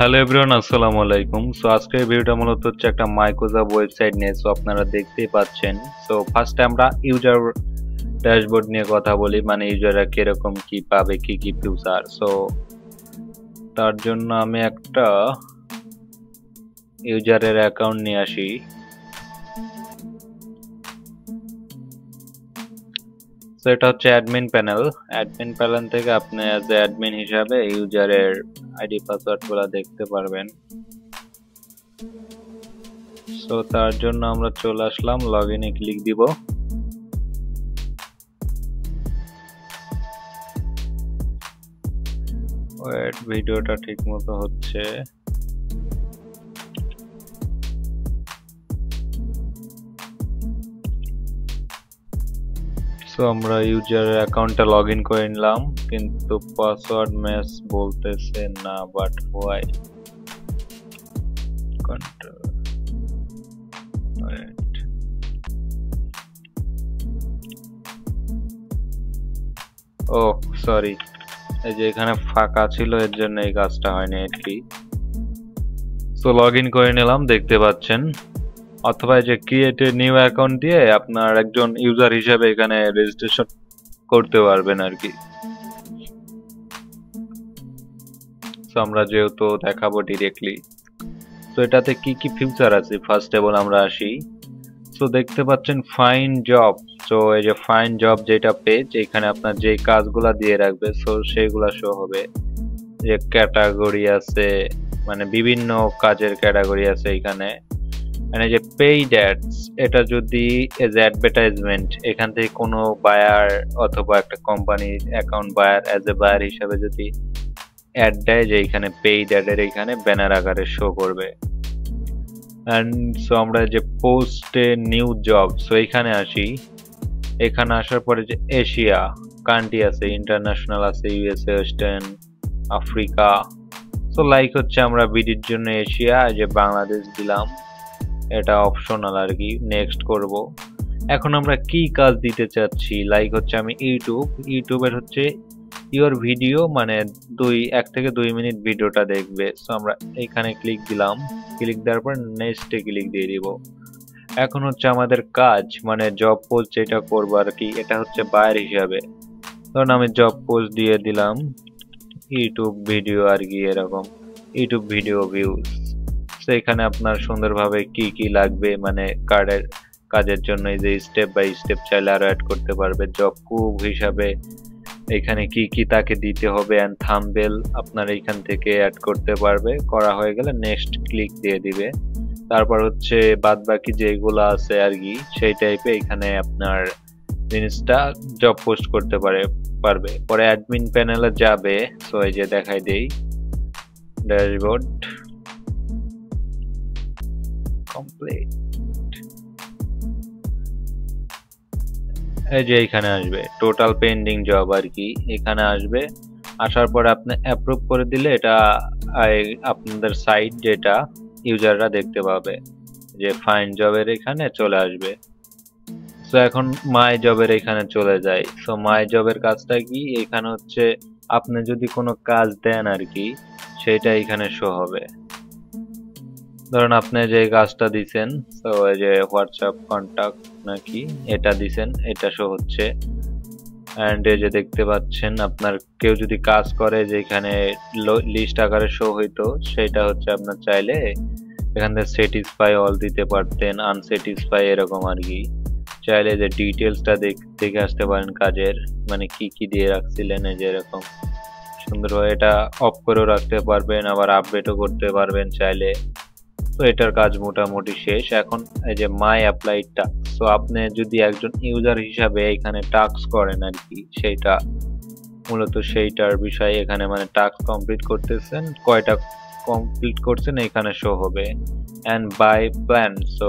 Hello everyone, আসসালামু আলাইকুম। So আজকের ভিডিওটা মূলত হচ্ছে একটা মাইক্রোসফট ওয়েবসাইট নিয়ে। সো আপনারা দেখতেই পাচ্ছেন। সো ফার্স্টে আমরা ইউজার ড্যাশবোর্ড নিয়ে কথা বলি, মানে ইউজাররা কিরকম কি পাবে, কি কি ফিউচার। সো তার জন্য আমি একটা ইউজারের অ্যাকাউন্ট নিয়ে আসি। সো এটা হচ্ছে অ্যাডমিন প্যানেল। অ্যাডমিন প্যানেল থেকে আপনি অ্যাজ এ অ্যাডমিন হিসাবে ইউজারের আইডি পাসওয়ার্ড গুলো দেখতে পারবেন। সো তার জন্য আমরা চলে আসলাম, লগ ইনে ক্লিক দিব। ওয়েট, ভিডিওটা ঠিক মতো হচ্ছে। সো আমরা ইউজারের অ্যাকাউন্টটা লগ ইন করে নিলাম, কিন্তু পাসওয়ার্ড ম্যাচ বলতেছে না। But why? Control, wait, oh sorry, এই যে এখানে ফাঁকা ছিল, এর জন্য এই কাজটা হয়নি আর কি। সো লগ ইন করে নিলাম, দেখতে পাচ্ছেন। অথবা এই যে ক্রিয়েট এ নিউ অ্যাকাউন্ট দিয়ে আপনার একজন ইউজার হিসেবে এখানে রেজিস্ট্রেশন করতে পারবেন আর কি। সো আমরা যেহেতু দেখাবো ডিরেক্টলি, তো এটাতে কি কি ফিউচার আছে ফার্স্ট অফ অল আমরা আসি। সো দেখতে পাচ্ছেন ফাইন জব। সো এই যে ফাইন জব যেটা পেজ, এখানে আপনার যে কাজগুলা দিয়ে রাখবে সো সেইগুলা শো হবে। যে ক্যাটাগরি আছে, মানে বিভিন্ন কাজের ক্যাটাগরি আছে এখানে। মানে যে পেইড অ্যাডস, এটা যদি এজ অ্যাডভার্টাইজমেন্ট এখান থেকে কোনো বায়ার অথবা একটা কোম্পানির account buyer as a buyer হিসাবে যদি অ্যাড দেয়, যে এখানে পেইড অ্যাডের এখানে ব্যানার আকারে শো করবে। অ্যান্ড সো আমরা যে পোস্টে নিউ জব, সো এখানে আসি। এখানে আসার পরে যে এশিয়া কান্ট্রি আছে, ইন্টারন্যাশনাল আছে, USA, western Africa. So like হচ্ছে আমরা বিডির জন্য এশিয়া, যে বাংলাদেশ দিলাম, এটা অপশনাল আর কি, নেক্সট করব। এখন আমরা কি কাজ দিতে চাচ্ছি, লাইক হচ্ছে আমি ইউটিউবের হচ্ছে ইওর ভিডিও, মানে 1 থেকে 2 মিনিট ভিডিওটা দেখবে। সো আমরা এখানে ক্লিক দিলাম, ক্লিক দেওয়ার পর নেক্সটে ক্লিক দিয়ে দিব। এখন হচ্ছে আমাদের কাজ, মানে জব পোস্ট যেটা করবো আর কি, এটা হচ্ছে বায়ার হিসাবে। ধরুন আমি জব পোস্ট দিয়ে দিলাম ইউটিউব ভিডিও আর কি, এরকম ইউটিউব ভিডিও ভিউজ। তো এখানে আপনার সুন্দরভাবে কি কি লাগবে, মানে কাজের জন্য এই যে স্টেপ বাই স্টেপ চাইলে আরো অ্যাড করতে পারবে। জব কুক হিসাবে এখানে কি কি তাকে দিতে হবে, এন্ড থাম্বনেল আপনার এইখান থেকে অ্যাড করতে পারবে। করা হয়ে গেলে নেক্সট ক্লিক দিয়ে দিবে। তারপর হচ্ছে বাদ বাকি যেগুলো আছে আর কি, সেই টাইপে এখানে আপনার জিনিসটা জব পোস্ট করতে পারবে। পরে অ্যাডমিন প্যানেলে যাবে। সো এই যে দেখাই দেই, ড্যাশবোর্ড কমপ্লিট। এই যে এখানে আসবে টোটাল পেন্ডিং জব আর কি, এখানে আসবে। আসার পরে আপনি অ্যাপ্রুভ করে দিলে এটা আপনাদের সাইট যেটা ইউজাররা দেখতে পাবে, যে ফাইন জবের এখানে চলে আসবে। সো এখন মাই জবের এখানে চলে যায়। সো মাই জবের কাজটা কি, এখানে হচ্ছে আপনি যদি কোনো কাজ দেন আর কি, সেটা এখানে শো হবে। ধরুন আপনি যে কাজটা দিছেন, তো এই যে হোয়াটসঅ্যাপ কন্টাক্ট নাকি এটা দিছেন, এটা শো হচ্ছে। এন্ড এই যে দেখতে পাচ্ছেন আপনার কেউ যদি কাজ করে, যেখানে লিস্ট আকারে শো হইতো, সেটা হচ্ছে আপনার চাইলে এখান থেকে স্যাটিসফাই অল দিতে পারতেন, আনস্যাটিসফাই এরকম আর কি। চাইলে যে ডিটেলসটা দেখে আসতে পারেন কাজের, মানে কি কি দিয়ে রাখছিলেন, এই যে এরকম সুন্দরভাবে এটা অফ করেও রাখতে পারবেন, আবার আপডেটও করতে পারবেন চাইলে। তো এটার কাজ মোটামুটি শেষ। এখন এই যে মাই অ্যাপ্লাই টাস্ক, সো আপনি যদি একজন ইউজার হিসাবে এখানে টাস্ক করেন আর কি, সেইটা মূলত সেইটার বিষয় এখানে, মানে টাস্ক কমপ্লিট করতেছেন, কয়টা কমপ্লিট করছেন এখানে শো হবে। And buy plan, so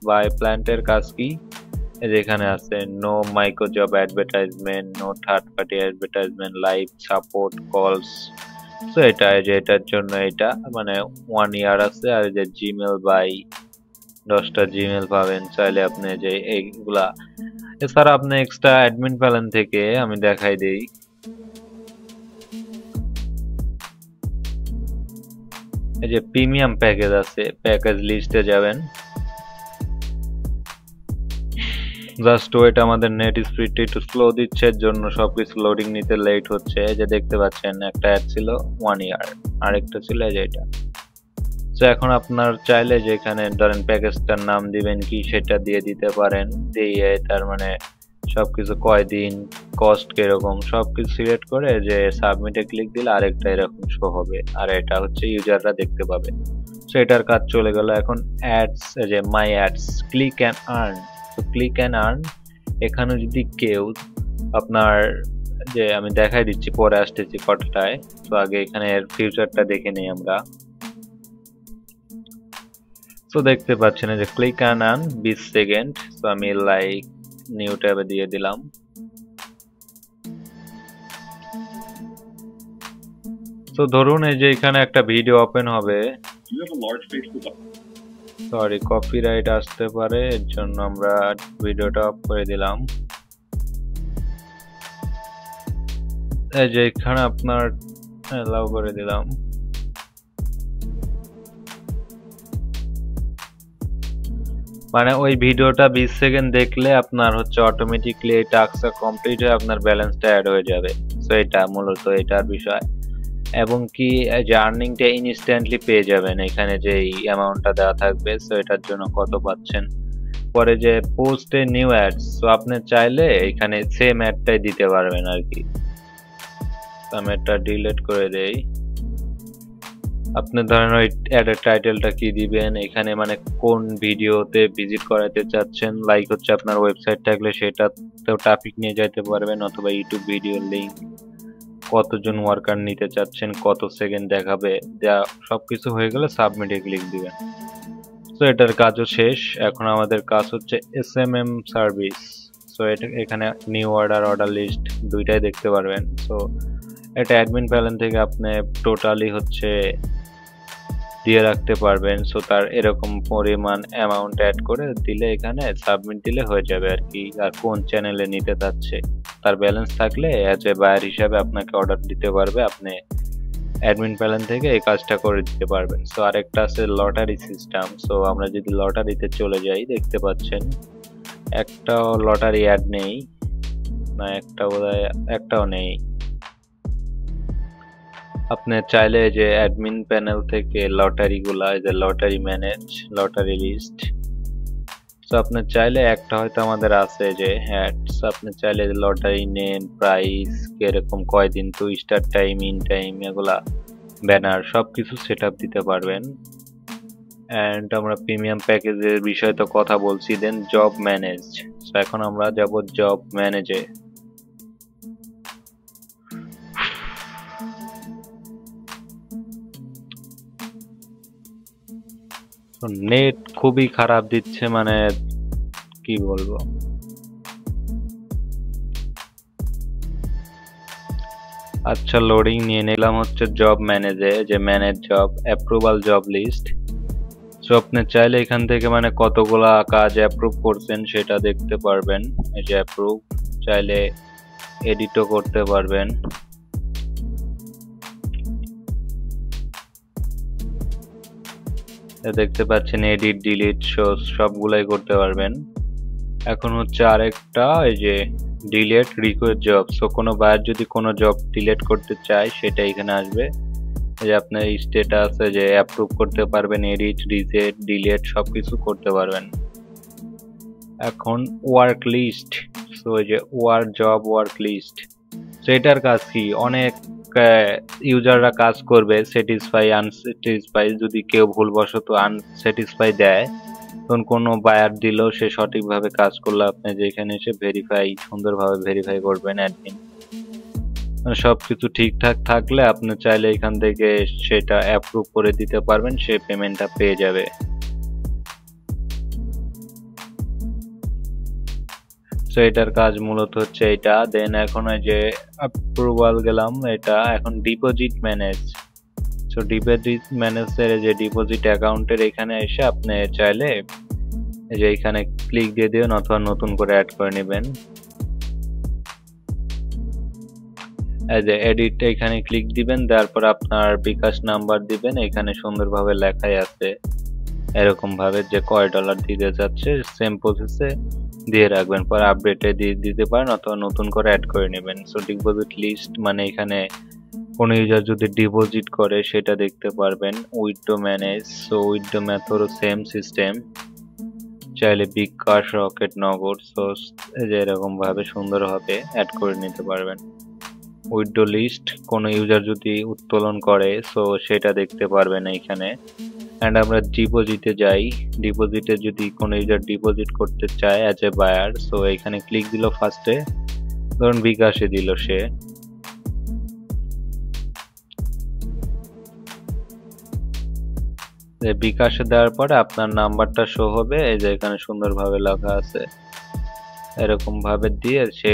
buy প্ল্যান্টের কাজ কি, যেখানে আছে no micro job advertisement, no third party advertisement, live support calls. তো এটা যে এটার জন্য এটা মানে 1 ইয়ার আছে। আর যে জিমেল বাই 10টা জিমেল পাবেন চাইলে আপনি, যে এইগুলা। এছাড়া আপনি এক্সট্রা অ্যাডমিন প্যানেল থেকে আমি দেখাই দেই। এই যে প্রিমিয়াম প্যাকেজ আছে, প্যাকেজ লিস্টে যাবেন। জাস্ট ওয়েট, আমাদের নেট স্পিডটা একটু স্লো দিচ্ছে, এর জন্য সবকিছু লোডিং নিতে লেট হচ্ছে। এই যে দেখতে পাচ্ছেন একটা অ্যাড ছিল 1 ইয়ার, আরেকটা ছিল এই যে এটা। তো এখন আপনার চাইলে যে এখানে ধরেন প্যাকেজটার নাম দিবেন কি সেটা দিয়ে দিতে পারেন, দিয়ে তার মানে সবকিছু কয়দিন, কস্ট কিরকম সবকিছু সিলেক্ট করে যে সাবমিটে ক্লিক দিলে আরেকটা এরকম শো হবে, আর এটা হচ্ছে ইউজাররা দেখতে পাবে। তো এটার কাজ চলে গেল। এখন অ্যাডস, এই যে মাই অ্যাডস, ক্লিক অ্যান্ড আর্ন। তো ক্লিক অ্যান্ড আর্ন, এখানে যদি কেউ আপনার, যে আমি দেখাই দিচ্ছি পরে আসতেছি কতটায়, তো আগে এখানে এর ফিউচারটা দেখে নেই আমরা। তো দেখতে পাচ্ছেন যে ক্লিক অ্যান্ড আর্ন 20 সেকেন্ড। তো আমি লাইক নিউ ট্যাবে দিয়ে দিলাম। তো ধরুন এই যে এখানে একটা ভিডিও ওপেন হবে, সরি কপিরাইট আসতে পারে, এর জন্য আমরা ভিডিওটা অফ করে দিলাম। এই যে এখানে আপনার অ্যালাউ করে দিলাম। মানে ওই ভিডিওটা 20 সেকেন্ড দেখলে আপনার হচ্ছে অটোমেটিকলি এই টাস্কটা কমপ্লিট হয়ে আপনার ব্যালেন্সটা অ্যাড হয়ে যাবে। সো এটা মূলত এটার বিষয়। এবং কি যে আর্নিংটা ইনস্ট্যান্টলি পেয়ে যাবেন, এখানে যে অ্যামাউন্টটা দেওয়া থাকবে। সো এটার জন্য কত পাচ্ছেন। পরে যে পোস্টে নিউ অ্যাডস, সো আপনি চাইলে এখানে সেম অ্যাডটাই দিতে পারবেন আর কি। আমি এটা ডিলিট করে দেই। আপনি ধরেন ওই অ্যাডের টাইটেলটা কি দিবেন, এখানে মানে কোন ভিডিওতে ভিজিট করাতে চাচ্ছেন, লাইক হচ্ছে আপনার ওয়েবসাইট থাকলে সেটাতেও ট্রাফিক নিয়ে যেতে পারবেন, অথবা ইউটিউব ভিডিও লিংক, কতজন ওয়ার্কার নিতে চাচ্ছেন, কত সেকেন্ড দেখাবে, যা সবকিছু হয়ে গেলে সাবমিটে ক্লিক দিবেন। তো এটার কাজও শেষ। এখন আমাদের কাজ হচ্ছে এসএমএম সার্ভিস। সো এটা এখানে নিউ অর্ডার, অর্ডার লিস্ট দুইটাই দেখতে পারবেন। সো এটা অ্যাডমিন প্যানেল থেকে আপনি টোটালি হচ্ছে দিয়ে রাখতে পারবেন। সো তার এরকম পরিমাণ অ্যামাউন্ট অ্যাড করে দিলে এখানে সাবমিট দিলে হয়ে যাবে আর কি। আর কোন চ্যানেলে নিতে চাচ্ছে তার ব্যালেন্স থাকলে অ্যাজ এ বায়ার হিসাবে আপনাকে অর্ডার দিতে পারবে, আপনি অ্যাডমিন প্যানেল থেকে এই কাজটা করে দিতে পারবেন। সো আরেকটা আছে লটারি সিস্টেম। সো আমরা যদি লটারিতে চলে যাই, দেখতে পাচ্ছেন একটাও লটারি অ্যাড নেই, না একটা বোধহয় একটাও নেই। আপনি চাইলে যে অ্যাডমিন প্যানেল থেকে লটারি গুলা, যে লটারি ম্যানেজ, লটারি লিস্ট, তো আপনি চাইলে একটা হয়তো আমাদের আছে যে হ্যাটস, আপনি চাইলে লটারি নেম, প্রাইস, কিরকম, কয়দিন, to start time, in time, এগুলা ব্যানার সবকিছু সেট আপ দিতে পারবেন। অ্যান্ড আমরা প্রিমিয়াম প্যাকেজের বিষয়ে তো কথা বলছি। দেন জব ম্যানেজ। সো এখন আমরা যাব জব ম্যানেজে। নেট খুবই খারাপ দিচ্ছে, মানে কি বলবো। আচ্ছা লোডিং নিয়ে নিলাম হচ্ছে জব ম্যানেজে, যে manage job, approval job list. So আপনি চাইলে এখান থেকে মানে কতগুলা কাজ অ্যাপ্রুভ করছেন সেটা দেখতে পারবেন। এই যে অ্যাপ্রুভ, চাইলে এডিটও করতে পারবেন। দেখতে পাচ্ছেন এডিট, ডিলিট, সবগুলাই করতে পারবেন। এখন হচ্ছে আরেকটা, এই যে ডিলিট রিকোয়েস্ট জব। সো কোনো বায়ার যদি কোনো জব ডিলিট করতে চায় সেটা এখানে আসবে। এই যে আপনার স্ট্যাটাসে যে অ্যাপ্রুভ করতে পারবেন, এডিট, রিসেট, ডিলিট সবকিছু করতে পারবেন। এখন ওয়ার্ক লিস্ট। সো এই যে জব ওয়ার্ক লিস্ট, সেটার কাজ কি, অনেক ইউজাররা কাজ করবে, স্যাটিসফাই, আনস্যাটিসফাই, যদি কেউ ভুলবশত আনস্যাটিসফাই দেয়, তখন কোনো বায়ার দিলেও সে সঠিকভাবে কাজ করলে আপনি যেখানে এসে ভেরিফাই, সুন্দরভাবে ভেরিফাই করবেন অ্যাডমিন। সবকিছু ঠিকঠাক থাকলে আপনি চাইলে এখান থেকে সেটা অ্যাপ্রুভ করে দিতে পারবেন, সে পেমেন্টটা পেয়ে যাবে। সো এটার কাজ মূলত হচ্ছে এটা। দেন এখন এই যে অ্যাপ্রুভাল গেলাম, এটা এখন ডিপোজিট ম্যানেজ। সো ডিপোজিট ম্যানেজের যে ডিপোজিট অ্যাকাউন্টের এখানে এসে আপনি চাইলে এই যে এখানে ক্লিক দিয়ে দিবেন, অথবা নতুন করে অ্যাড করে নেবেন। এই যে এডিট এখানে ক্লিক দিবেন, তারপর আপনার বিকাশ নাম্বার দিবেন, এখানে সুন্দরভাবে লেখাই আছে এরকম ভাবে যে কয় ডলার দিতে যাচ্ছে, সেম প্রসেসে দিয়ে রাখবেন, পরে আপডেটে দিয়ে দিতে পারেন অথবা নতুন করে অ্যাড করে নেবেন। সো ডিপোজিট লিস্ট মানে এখানে কোনো ইউজার যদি ডিপোজিট করে সেটা দেখতে পারবেন। উইথড্র ম্যানেজ, সো উইথড্র মেথডও সেম সিস্টেম, চাইলে বিকাশ, রকেট, নগদ, সো এই যে এরকম ভাবে সুন্দরভাবে অ্যাড করে নিতে পারবেন। উইথড্র লিস্ট কোনো ইউজার যদি উত্তোলন করে সো সেটা দেখতে পারবেন এইখানে। অ্যান্ড আমরা ডিপোজিটে যাই, ডিপোজিটে যদি কোনো ইউজার ডিপোজিট করতে চায় অ্যাজ এ বায়ার, সো এখানে ক্লিক দিল ফার্স্টে, ধরুন বিকাশে দিল সে, বিকাশে দেওয়ার পরে আপনার নাম্বারটা শো হবে, এই যে এখানে সুন্দরভাবে লেখা আছে এরকম ভাবে দিয়ে সে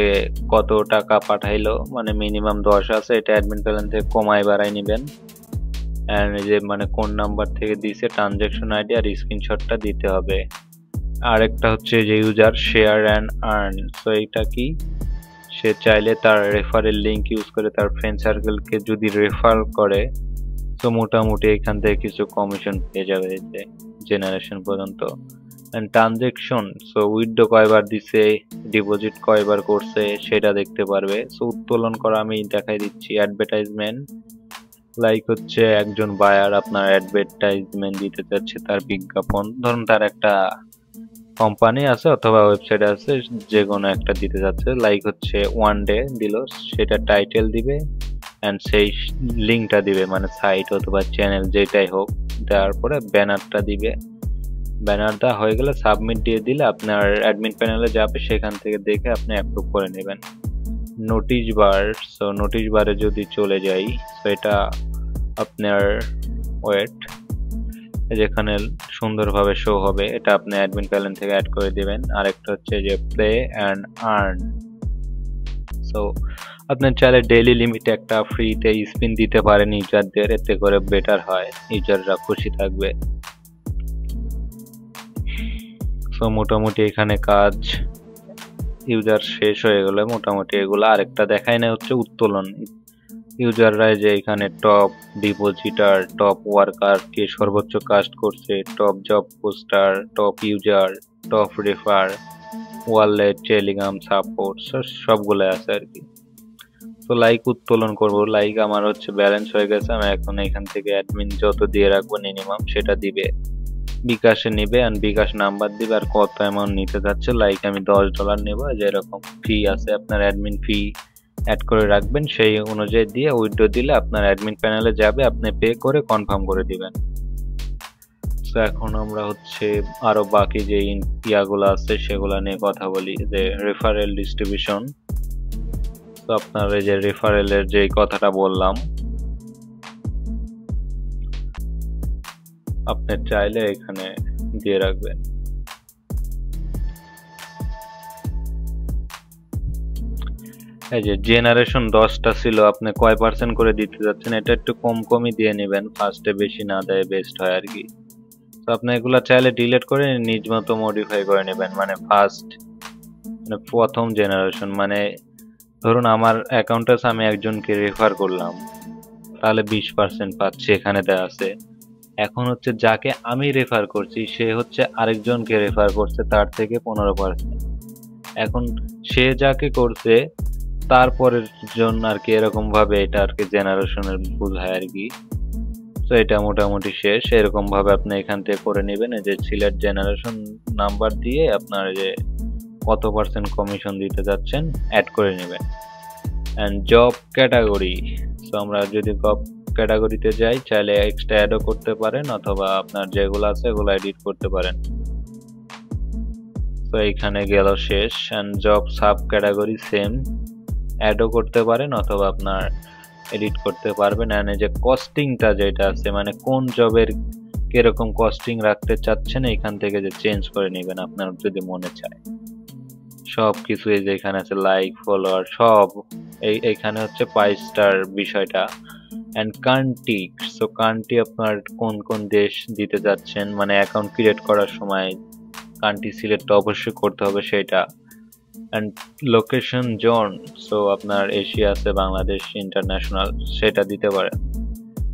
কত টাকা পাঠাইলো, মানে মিনিমাম 10 আছে, এটা অ্যাডমিন প্যানেল থেকে কমায় বাড়াই নেবেন। এন্ড এই যে মানে কোন নাম্বার থেকে দিছে, ট্রানজাকশন আইডি আর স্ক্রিনশটটা দিতে হবে। আরেকটা হচ্ছে যে user share and earn, so এইটা কি, সে চাইলে তার রেফারেল লিংক ইউজ করে তার ফ্রেন্ড সার্কেলকে যদি রেফার করে তো মোটামুটি এখান থেকে কিছু কমিশন পেয়ে যাবে যে জেনারেশন পর্যন্ত। এন্ড ট্রানজাকশন, সো উইথড্র কয়বার দিছে, ডিপোজিট কয়বার করছে সেটা দেখতে পারবে। সো উত্তোলন করা আমি দেখাই দিচ্ছি। অ্যাডভার্টাইজমেন্ট, লাইক হচ্ছে একজন বায়ার আপনার অ্যাডভার্টাইজমেন্ট দিতে চাচ্ছে, তার বিজ্ঞাপন, ধরুন তার একটা কোম্পানি আছে অথবা ওয়েবসাইট আছে, যে কোনো একটা দিতে যাচ্ছে, লাইক হচ্ছে ওয়ান ডে দিল, সেটা টাইটেল দিবে এন্ড সেই লিঙ্কটা দিবে, মানে সাইট অথবা চ্যানেল যেটাই হোক, দেওয়ার পরে ব্যানারটা দিবে। ব্যানারটা হয়ে গেলে সাবমিট দিয়ে দিলে আপনার অ্যাডমিন প্যানেলে যাবে, সেখান থেকে দেখে আপনি অ্যাপ্রুভ করে নেবেন। নোটিশ বার, সো নোটিশ বারে যদি চলে যাই, তো এটা আপনার ওয়েট, যেখানে সুন্দরভাবে শো হবে, এটা আপনি অ্যাডমিন প্যানেল থেকে অ্যাড করে দিবেন। আরেকটা হচ্ছে যে প্লে অ্যান্ড আর্ন, সো আপনি চাইলে ডেইলি লিমিটে একটা ফ্রিতে স্পিন দিতে পারেন ইউজারদের, এতে করে বেটার হয়, ইউজাররা খুশি থাকবে। সো মোটামুটি এখানে কাজ ইউজার শেষ হয়ে গেলে মোটামুটি এগুলো। আরেকটা দেখাই না হচ্ছে উত্তোলন, ইউজাররা যে এখানে টপ ডিপোজিটার, টপ ওয়ার্কার কে সর্বোচ্চ কাস্ট করছে, top job poster, top user, top refer, wallet, Telegram support, সবগুলো আছে আর কি। তো লাইক উত্তোলন করব, লাইক আমার হচ্ছে ব্যালেন্স হয়ে গেছে, আমি এখন এখান থেকে অ্যাডমিন যত দিয়ে রাখবো মিনিমাম সেটা দিবে, বিকাশে নিবে আর বিকাশ নাম্বার দিবে আর কত অ্যামাউন্ট নিতে যাচ্ছে, লাইক আমি $10 নেব, যেরকম ফি আছে আপনার অ্যাডমিন ফি অ্যাড করে রাখবেন, সেই অনুযায়ী দিয়ে উইথড্র দিলে আপনার অ্যাডমিন প্যানেলে যাবে, আপনি পে করে কনফার্ম করে দিবেন। তো এখন আমরা হচ্ছে আরো বাকি যে ইয়াগুলো আছে সেগুলো নিয়ে কথা বলি, যে রেফারেল ডিস্ট্রিবিউশন। তো আপনার এই যে রেফারেলের যে কথাটা বললাম, আপনি চাইলে এখানে দিয়ে রাখবেন। এই যে জেনারেশন 10টা ছিল, আপনি কয় পার্সেন্ট করে দিতে যাচ্ছেন, এটা একটু কম কমই দিয়ে নেবেন, ফার্স্টে বেশি না দেয় বেস্ট হয় আর কি। তো আপনি এগুলা চাইলে ডিলিট করে নিজ মতো মডিফাই করে নেবেন, মানে ফার্স্ট মানে প্রথম জেনারেশন, মানে ধরুন আমার অ্যাকাউন্টে আমি একজনকে রেফার করলাম, তাহলে 20% পাচ্ছি এখানে দেওয়া আছে। এখন হচ্ছে যাকে আমি রেফার করছি সে হচ্ছে আরেকজনকে রেফার করছে, তার থেকে 15%। এখন সে যাকে করছে তারপরের জন্য আর কি, এরকম ভাবে এটা আর কি জেনারেশনের বোঝায় আর কি। তো এটা মোটামুটি শেষ, এরকম ভাবে আপনি এখান থেকে করে নেবেন, এই যে সিলেক্ট জেনারেশন নাম্বার দিয়ে আপনার যে কত পার্সেন্ট কমিশন দিতে যাচ্ছেন অ্যাড করে নেবেন। অ্যান্ড জব ক্যাটাগরি, তো আমরা যদি জব ক্যাটাগরিতে যাই, চাইলে এক্সট্রা অ্যাডও করতে পারেন অথবা আপনার যেগুলো আছে এগুলো এডিট করতে পারেন। তো এইখানে গেল শেষ। And job sub category same, অ্যাডও করতে পারেন অথবা আপনার এডিট করতে পারবেন। অ্যান্ড এই যে কস্টিংটা যেটা আছে, মানে কোন জবের কিরকম কস্টিং রাখতে চাচ্ছেন, এখান থেকে যে চেঞ্জ করে নেবেন আপনার যদি মনে চায়। সব কিছু এই যে এখানে আছে, লাইক, ফলোয়ার, সব এইখানে হচ্ছে 5 স্টার বিষয়টা। অ্যান্ড কান্ট্রি, সো কান্ট্রি আপনার কোন কোন দেশ দিতে যাচ্ছেন, মানে অ্যাকাউন্ট ক্রিয়েট করার সময় কান্ট্রি সিলেক্ট অবশ্যই করতে হবে সেটা। অ্যান্ড লোকেশন জোন, সো আপনার এশিয়া আছে, বাংলাদেশ, ইন্টারন্যাশনাল, সেটা দিতে পারেন।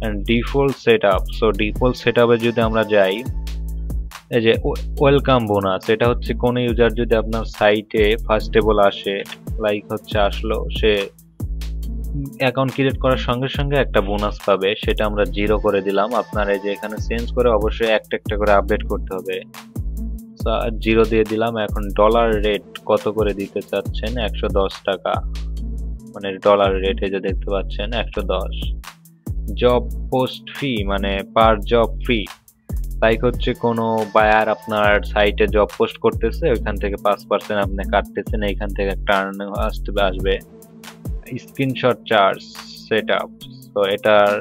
And default set up, so default set আপে যদি আমরা যাই, এই যে ওয়েলকাম বোনাস, এটা হচ্ছে কোন ইউজার যদি আপনার সাইটে ফার্স্টেবল আসে, লাইক হচ্ছে আসলো, সে অ্যাকাউন্ট ক্রিয়েট করার সঙ্গে সঙ্গে একটা বোনাস পাবে, সেটা আমরা 0 করে দিলাম। আপনার এই যে এখানে চেঞ্জ করে অবশ্যই একটা একটা করে আপডেট করতে হবে। 0 দিয়ে দিলাম। এখন ডলার রেট কত করে দিতে চাচ্ছেন? 110 টাকা, মানে ডলার রেট এই যে দেখতে পাচ্ছেন 110। জব পোস্ট ফি, মানে পার জব ফি, লাইক হচ্ছে কোনো বায়ার আপনার সাইটে জব পোস্ট করতেছে, ওইখান থেকে 5% আপনি কাটতেছেন, এইখান থেকে একটা আসবে। স্ক্রিনশট চার্জ সেট আপ, তো এটার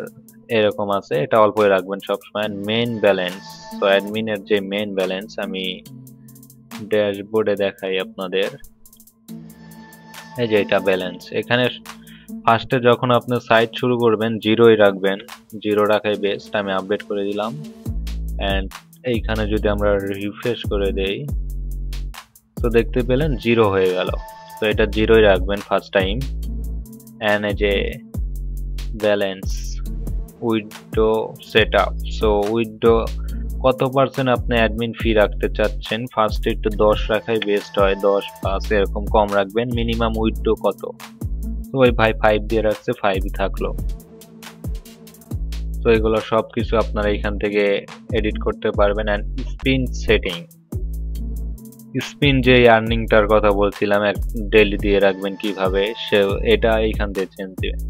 এরকম আছে, এটা অল্পই রাখবেন সবসময়। মেইন ব্যালেন্স, তো অ্যাডমিনের যে মেইন ব্যালেন্স আমি ড্যাশবোর্ডে দেখাই আপনাদের, এই যে এটা ব্যালেন্স। এখানে ফার্স্টে যখন আপনি সাইট শুরু করবেন 0ই রাখবেন, 0 রাখাই বেস্ট। আমি আপডেট করে দিলাম। অ্যান্ড এইখানে যদি আমরা রিফ্রেশ করে দেই, তো দেখতে পেলেন 0 হয়ে গেল। তো এটা 0ই রাখবেন ফার্স্ট টাইম। অ্যান্ড এই যে balance withdraw set up, so withdraw কত পার্সেন্ট আপনি অ্যাডমিন ফি রাখতে চাচ্ছেন? ফার্স্টে একটু 10 রাখাই বেস্ট হয়, 10 5 এরকম কম রাখবেন। মিনিমাম উইথড্র কত? তো ওই ভাই 5 দিয়ে রাখছে, 5ই থাকলো। তো এগুলো সবকিছু আপনারা এখান থেকে এডিট করতে পারবেন। অ্যান্ড স্পিন সেটিং, স্পিন যে আর্নিংটার কথা বলছিলাম, ডেইলি দিয়ে রাখবেন কিভাবে, সে এটা এইখান থেকে চেঞ্জ দিবেন,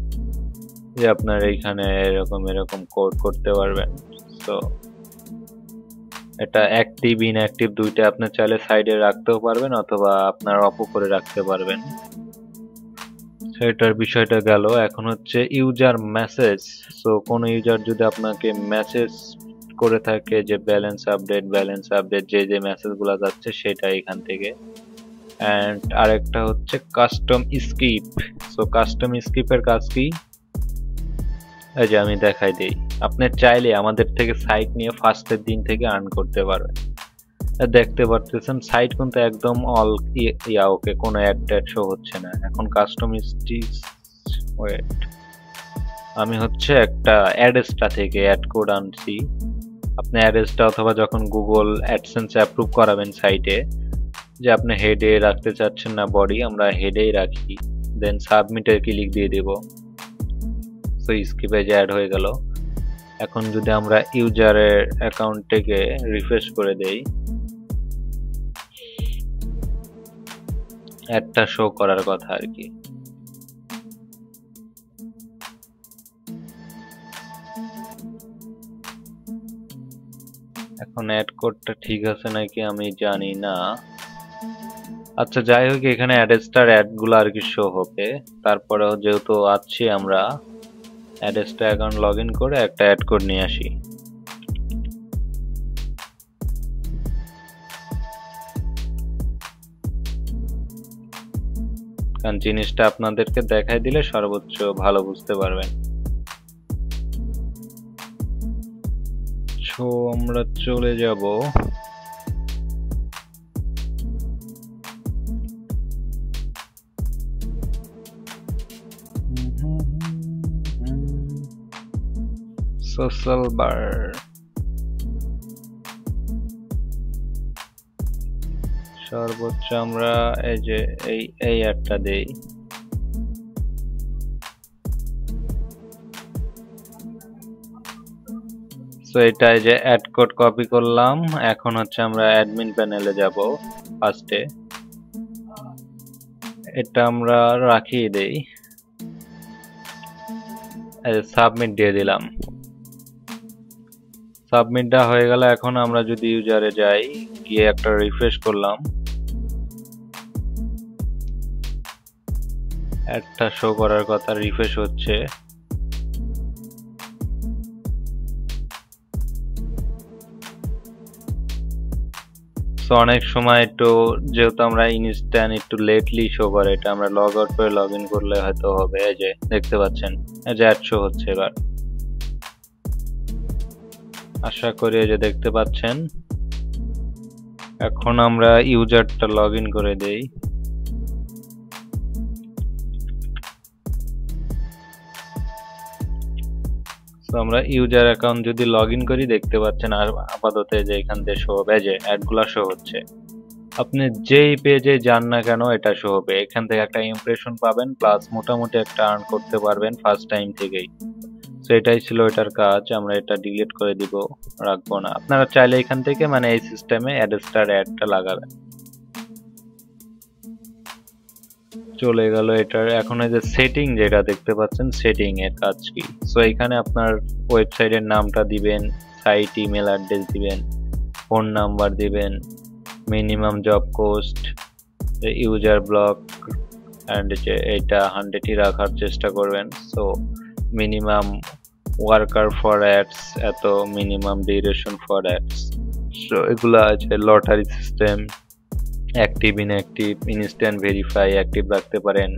যে আপনার এইখানে এরকম এরকম কোড করতে পারবেন। তো এটা অ্যাক্টিভ ইনঅ্যাক্টিভ দুইটা আপনি চাইলে সাইডে রাখতেও পারবেন, অথবা আপনার অফও করে রাখতে পারবেন। সেটার বিষয়টা গেল। এখন হচ্ছে ইউজার মেসেজ, সো কোন ইউজার যদি আপনাকে মেসেজ করে থাকে যে ব্যালেন্স আপডেট, যে যে মেসেজগুলো যাচ্ছে সেটা এখান থেকে। অ্যান্ড আরেকটা হচ্ছে কাস্টম স্কিপ, সো কাস্টম স্কিপের কাজ কি? এই যে আমি দেখাই দেই, আপনি চাইলে আমাদের থেকে সাইট নিয়ে ফার্স্টের দিন থেকে আর্ন করতে পারবেন। দেখতে পারতেছেন সাইট কিন্তু একদম অল ওকে, কোনো অ্যাড শো হচ্ছে না। এখন কাস্টম ওয়েট, আমি হচ্ছে একটা অ্যাডেসটা থেকে অ্যাড কোড আনছি। আপনি অ্যাডেসটা অথবা যখন গুগল অ্যাডসেন্স অ্যাপ্রুভ করাবেন সাইটে, যে আপনি হেডে রাখতে চাচ্ছেন না বডি, আমরা হেডেই রাখি। দেন সাবমিটে ক্লিক দিয়ে দেব, সো স্কিপে যে অ্যাড হয়ে গেল। এখন যদি আমরা ইউজারের অ্যাকাউন্ট থেকে রিফ্রেশ করে দেই, অ্যাডটা শো করার কথা আর কি। এখন অ্যাড কোডটা ঠিক আছে নাকি আমি জানি না। আচ্ছা যাই হোক, এখানে অ্যাডেস্টার অ্যাডগুলো আর কি শো হবে। তারপরেও যেহেতু আছি আমরা, অ্যাডেস্টার অ্যাকাউন্ট লগ ইন করে একটা অ্যাড কোড নিয়ে আসি। কারণ জিনিসটা আপনাদেরকে দেখাই দিলে সর্বোচ্চ ভালো বুঝতে পারবেন। সো আমরা চলে যাব সোশ্যাল বার। সর্বোচ্চ আমরা এই যে এই অ্যাডটা দেই। সো এটা যে অ্যাড কোড কপি করলাম। এখন হচ্ছে আমরা অ্যাডমিন প্যানেলে যাব ফার্স্টে, এটা আমরা রাখিয়ে দেই, সাবমিট দিয়ে দিলাম। সাবমিটটা হয়ে গেল। এখন আমরা যদি ইউজারে যাই, গিয়ে একটা রিফ্রেশ করলাম, একটা শো করার কথা, রিফ্রেশ হচ্ছে। সো অনেক সময় একটু, যেহেতু আমরা ইনস্ট্যান্ট একটু লেটলি শো করে, এটা আমরা লগ আউট করে লগ ইন করলে হয়তো হবে। এই যে দেখতে পাচ্ছেন, এই যে অ্যাড শো হচ্ছে এবার। আশা করি এই যে দেখতে পাচ্ছেন। এখন আমরা ইউজারটা লগ ইন করে দেই। আমরা ইউজার অ্যাকাউন্ট যদি লগ ইন করি দেখতে পাচ্ছেন আর আপাতত যে এখান থেকে শো হবে, যে অ্যাডগুলো শো হচ্ছে। আপনি যেই পেজে যান না কেন এটা শো হবে। এখান থেকে একটা ইমপ্রেশন পাবেন, প্লাস মোটামুটি একটা আর্ন করতে পারবেন ফার্স্ট টাইম থেকেই। তো এটাই ছিল এটার কাজ। আমরা এটা ডিলিট করে দিব, রাখবো না। আপনারা চাইলে এখান থেকে মানে এই সিস্টেমে অ্যাডস্টার অ্যাডটা লাগাবেন। চলে গেল এটার। এখন এই যে সেটিং যেটা দেখতে পাচ্ছেন, সেটিং এর কাজ কি। সো এখানে আপনার ওয়েবসাইটের নামটা দিবেন, সাইট ইমেল অ্যাড্রেস দিবেন, ফোন নাম্বার দিবেন, minimum job cost, user block and যে এটা 100ই রাখার চেষ্টা করবেন। So minimum worker for ads এত, minimum duration for ads. So এগুলা আছে lottery system, active inactive, instant verify active রাখতে পারেন।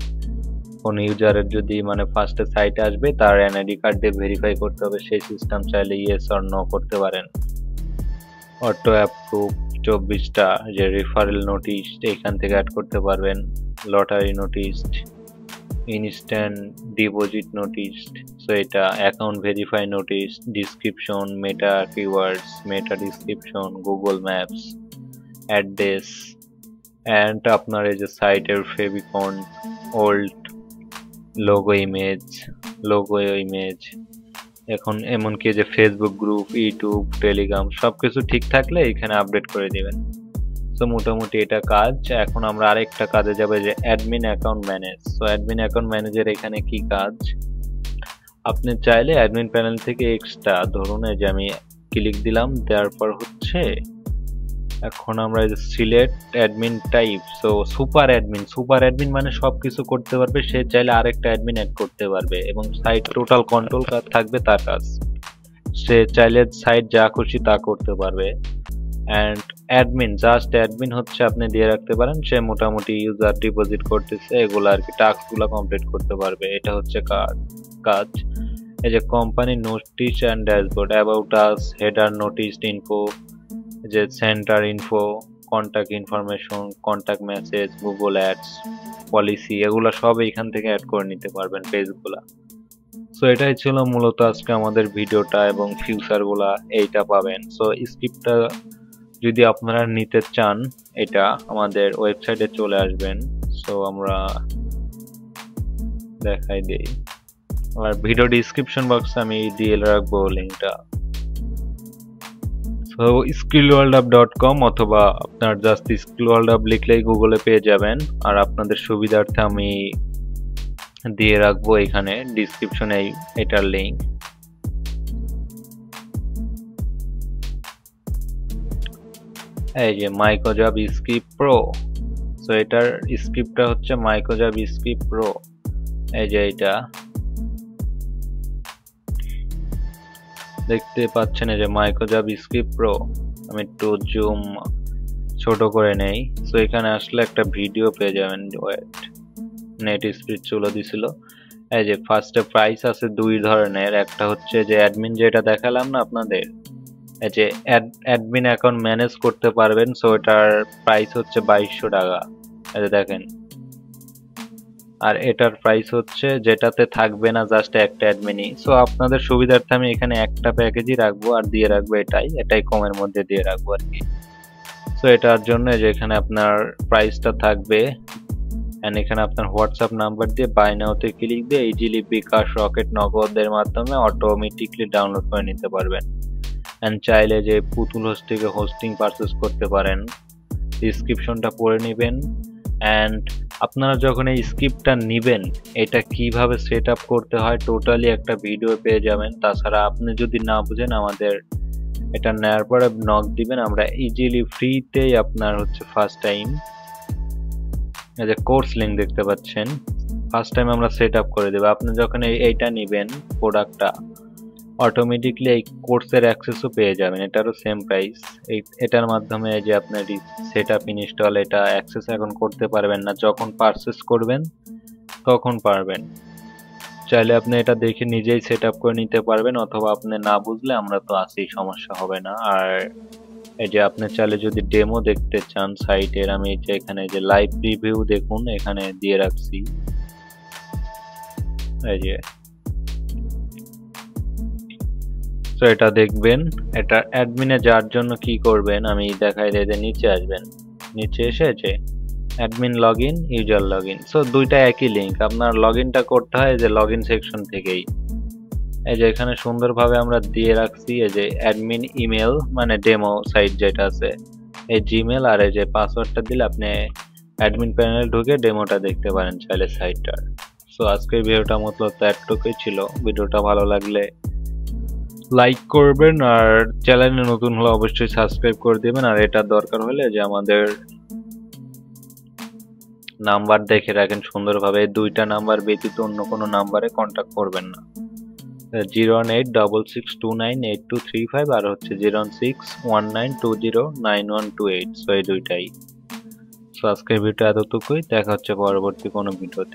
কোন ইউজারের যদি মানে ফার্স্টে সাইটে আসবে তার এনআইডি কার্ড দিয়ে ভেরিফাই করতে হবে, সেই সিস্টেম চাইলে ইয়েস অর নো করতে পারেন। অটো অ্যাপ্রুভ 24টা, যে রেফারেল নোটিশ এখান থেকে অ্যাড করতে পারবেন, lottery notice, instant deposit notice, so এটা account verify notice, description, meta keywords, meta description, Google maps, address, and আপনার এই যে সাইটের ফেভিকন, ওল্ড লোগো ইমেজ, এখন এমনকি যে ফেসবুক গ্রুপ, ইউটিউব, টেলিগ্রাম সবকিছু ঠিক থাকলে এখানে আপডেট করে দিবেন। সো মোটামুটি এটা কাজ। এখন আমরা আরেকটা কাজে যাবো, যে admin account manage. So admin account ম্যানেজের এখানে কি কাজ, আপনি চাইলে অ্যাডমিন প্যানেল থেকে এক্সট্রা, ধরুন এই যে আমি ক্লিক দিলাম, দেওয়ার পর হচ্ছে এখন আমরা select admin type. So super admin মানে সবকিছু করতে পারবে, সে চাইলে আরেকটা অ্যাডমিন অ্যাড করতে পারবে এবং সাইট টোটাল কন্ট্রোল থাকবে তার কাজ। সে চাইলে সাইট যা খুশি তা করতে পারবে। অ্যান্ড অ্যাডমিন, জাস্ট অ্যাডমিন হচ্ছে আপনি দিয়ে রাখতে পারেন, সে মোটামুটি ইউজার ডিপোজিট করতেছে এগুলো আর কি, টাস্কগুলো কমপ্লিট করতে পারবে। এটা হচ্ছে কাজ। এই যে company notice and dashboard, about us, header, notice info, যে centre info, contact information, contact message, Google ads, policy, এগুলো সব এখান থেকে অ্যাড করে নিতে পারবেন পেজগুলা। সো এটাই ছিল মূলত আজকে আমাদের ভিডিওটা, এবং ফিউচারগুলা এইটা পাবেন। সো স্ক্রিপ্টটা যদি আপনারা নিতে চান এটা আমাদের ওয়েবসাইটে চলে আসবেন। সো আমরা দেখাই দেই, আর ভিডিও ডিসক্রিপশন বক্সে আমি দিয়ে রাখবো লিঙ্কটা। সো skillworldup.com অথবা আপনার জাস্ট skillworldup লিখলেই গুগলে পেয়ে যাবেন। আর আপনাদের সুবিধার্থে আমি দিয়ে রাখবো এখানে ডিসক্রিপশনে এটার লিঙ্ক। এই যে মাইক্রোজব স্ক্রিপ্ট প্রো, সো এটার স্ক্রিপ্টটা হচ্ছে মাইক্রোজব স্ক্রিপ্ট প্রো। এই যে এটা দেখতে পাচ্ছেন, এই যে মাইক্রোজব স্ক্রিপ্ট প্রো। আমি একটু জুম ছোট করে নেই। সো এখানে আসলে একটা ভিডিও পেয়ে যাবেন। ওয়েট, নেট স্পিড চলে দিছিল। এই যে ফার্স্টে প্রাইস আছে দুই ধরনের, একটা হচ্ছে যে অ্যাডমিন যেটা দেখালাম না আপনাদের, এই যে অ্যাডমিন অ্যাকাউন্ট ম্যানেজ করতে পারবেন। সো এটার প্রাইস হচ্ছে 2200 টাকা, এই যে দেখেন। আর এটার প্রাইস হচ্ছে যেটাতে থাকবে না জাস্ট একটা অ্যাডমিনই। সো আপনাদের সুবিধার্থে আমি এখানে একটা প্যাকেজই রাখবো আর দিয়ে রাখবো এটাই কমের মধ্যে দিয়ে রাখবো আর কি। সো এটার জন্য যে এখানে আপনার প্রাইসটা থাকবে, এন্ড এখানে আপনার হোয়াটসঅ্যাপ নাম্বার দিয়ে বাই নাওতে ক্লিক দিয়ে ইজিলি বিকাশ, রকেট, নগদের মাধ্যমে অটোমেটিকলি ডাউনলোড করে নিতে পারবেন। এন্ড চাইলে যে পুতুল হোস্ট থেকে হোস্টিং পারচেস করতে পারেন। ডিসক্রিপশনটা পড়ে নেবেন। অ্যান্ড আপনারা যখন এই স্ক্রিপ্টটা নেবেন, এটা কিভাবে সেট আপ করতে হয় টোটালি একটা ভিডিও পেয়ে যাবেন। তাছাড়া আপনি যদি না বুঝেন আমাদের এটা নেওয়ার পরে নক দিবেন, আমরা ইজিলি ফ্রিতেই আপনার হচ্ছে ফার্স্ট টাইম এই যে কোর্স লিঙ্ক দেখতে পাচ্ছেন, ফার্স্ট টাইম আমরা সেট আপ করে দেবো। আপনি যখন এইটা নেবেন প্রোডাক্টটা, অটোমেটিকলি এই কোর্সের অ্যাক্সেসও পেয়ে যাবেন। এটারও সেম প্রাইস। এটার মাধ্যমে যে আপনার সেট আপ ইনস্টল, এটা অ্যাক্সেস এখন করতে পারবেন না, যখন পারচেস করবেন তখন পারবেন। চাইলে আপনি এটা দেখে নিজেই সেট আপ করে নিতে পারবেন, অথবা আপনি না বুঝলে আমরা তো আছি, সমস্যা হবে না। আর এই যে আপনি চাইলে যদি ডেমো দেখতে চান সাইটের, আমি যে এখানে যে লাইভ রিভিউ দেখুন এখানে দিয়ে রাখছি। এই যে তো এটা দেখবেন, এটা অ্যাডমিনে যাওয়ার জন্য কি করবেন আমি দেখাই দিই। যে নিচে আসবেন, নিচে এসে যে admin login, user login, so দুইটা একই লিঙ্ক। আপনার লগইনটা করতে হয় যে লগইন সেকশন থেকেই। এই যে এখানে সুন্দরভাবে আমরা দিয়ে রাখছি এই যে অ্যাডমিন ইমেল, মানে ডেমো সাইট যেটা আছে, এই জিমেল আর এই যে পাসওয়ার্ডটা দিলে আপনি অ্যাডমিন প্যানেলে ঢুকে ডেমোটা দেখতে পারেন চাইলে সাইটটার। সো আজকের ভিডিওটা মতলব এতটুকুই ছিল। ভিডিওটা ভালো লাগলে লাইক করবেন, আর চ্যানেলে নতুন হলে অবশ্যই সাবস্ক্রাইব করে দিবেন। আর এটা দরকার হলে যে আমাদের নাম্বার দেখে রাখেন সুন্দরভাবে, দুইটা নাম্বার ব্যতীত অন্য কোনো নাম্বারে কন্ট্যাক্ট করবেন না। 01866298235 আর হচ্ছে 01619209128। সো এই দুইটাই। সো আজকের ভিডিও এতটুকুই, দেখা হচ্ছে পরবর্তী কোনো ভিডিওতে।